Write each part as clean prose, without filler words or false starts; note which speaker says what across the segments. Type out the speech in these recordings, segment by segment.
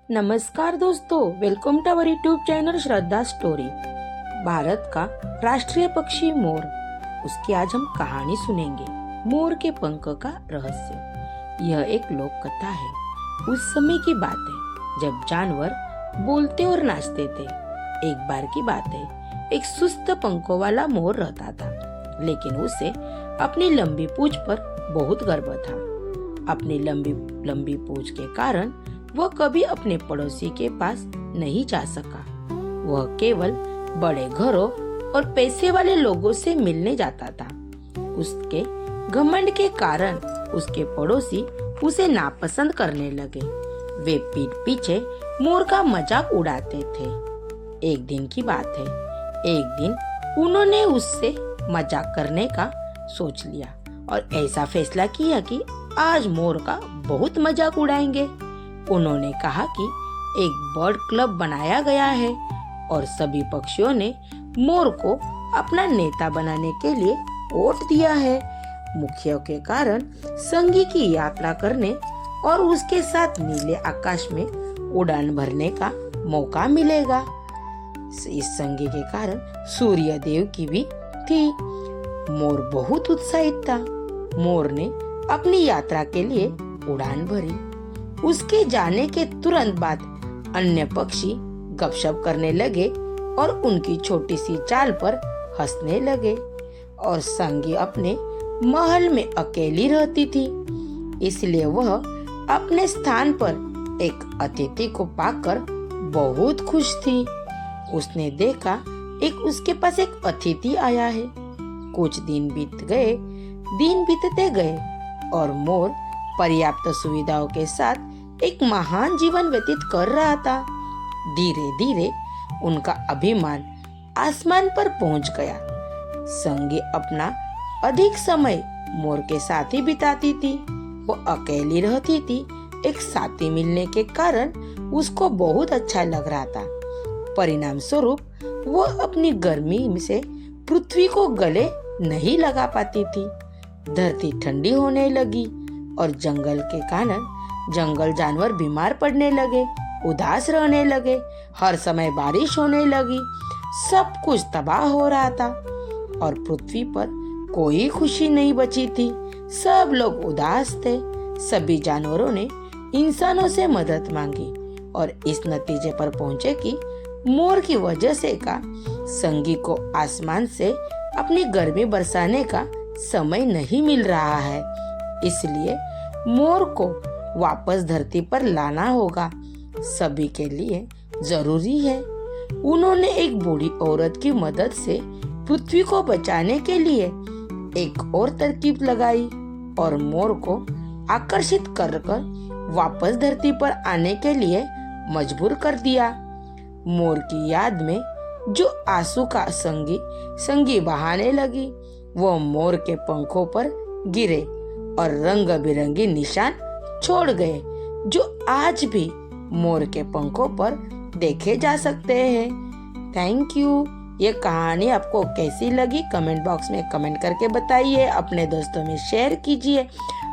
Speaker 1: नमस्कार दोस्तों, welcome to our YouTube channel Shraddha story. Bharat का राष्ट्रीय पक्षी मोर, उसकी आज हम कहानी सुनेंगे। मोर के पंख का रहस्य। यह एक लोक कथा है। उस समय की बात है जब जानवर बोलते और नाचते थे। एक बार की बात है, एक सुस्त पंखों वाला मोर रहता था, लेकिन उसे अपनी लंबी पूंछ पर बहुत गर्व था। अपनी लंबी पूंछ के कारण वह कभी अपने पड़ोसी के पास नहीं जा सका। वह केवल बड़े घरों और पैसे वाले लोगों से मिलने जाता था। उसके घमंड के कारण उसके पड़ोसी उसे नापसंद करने लगे। वे पीठ पीछे मोर का मजाक उड़ाते थे। एक दिन की बात है, एक दिन उन्होंने उससे मजाक करने का सोच लिया और ऐसा फैसला किया कि आज मोर का बहुत मजाक उड़ाएंगे। उन्होंने कहा कि एक बर्ड क्लब बनाया गया है और सभी पक्षियों ने मोर को अपना नेता बनाने के लिए वोट दिया है। मुखिया के कारण संगी की यात्रा करने और उसके साथ नीले आकाश में उड़ान भरने का मौका मिलेगा। इस संगी के कारण सूर्य देव की भी थी। मोर बहुत उत्साहित था। मोर ने अपनी यात्रा के लिए उड़ान भरी। उसके जाने के तुरंत बाद अन्य पक्षी गपशप करने लगे और उनकी छोटी सी चाल पर हंसने लगे। और संगी अपने महल में अकेली रहती थी, इसलिए वह अपने स्थान पर एक अतिथि को पाकर बहुत खुश थी। उसने देखा उसके पास एक अतिथि आया है। कुछ दिन बीतते गए और मोर पर्याप्त सुविधाओं के साथ एक महान जीवन व्यतीत कर रहा था। धीरे धीरे उनका अभिमान आसमान पर पहुंच गया। संगी अपना अधिक समय मोर के साथ ही बिताती थी। वो अकेली रहती थी। एक साथी मिलने के कारण उसको बहुत अच्छा लग रहा था। परिणाम स्वरूप वो अपनी गर्मी से पृथ्वी को गले नहीं लगा पाती थी। धरती ठंडी होने लगी और जंगल के कारण जंगल जानवर बीमार पड़ने लगे, उदास रहने लगे। हर समय बारिश होने लगी। सब कुछ तबाह हो रहा था और पृथ्वी पर कोई खुशी नहीं बची थी। सब लोग उदास थे। सभी जानवरों ने इंसानों से मदद मांगी और इस नतीजे पर पहुंचे कि मोर की वजह से का संगी को आसमान से अपनी गर्मी बरसाने का समय नहीं मिल रहा है। इसलिए मोर को वापस धरती पर लाना होगा। सभी के लिए जरूरी है। उन्होंने एक बूढ़ी औरत की मदद से पृथ्वी को बचाने के लिए एक और तरकीब लगाई और मोर को आकर्षित कर वापस धरती पर आने के लिए मजबूर कर दिया। मोर की याद में जो आंसू का संगी बहाने लगी, वो मोर के पंखों पर गिरे और रंग बिरंगी निशान छोड़ गए, जो आज भी मोर के पंखों पर देखे जा सकते हैं। Thank you. ये कहानी आपको कैसी लगी कमेंट बॉक्स में कमेंट करके बताइए। अपने दोस्तों में शेयर कीजिए।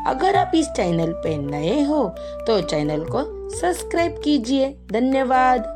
Speaker 1: अगर आप इस चैनल पे नए हो तो चैनल को सब्सक्राइब कीजिए। धन्यवाद।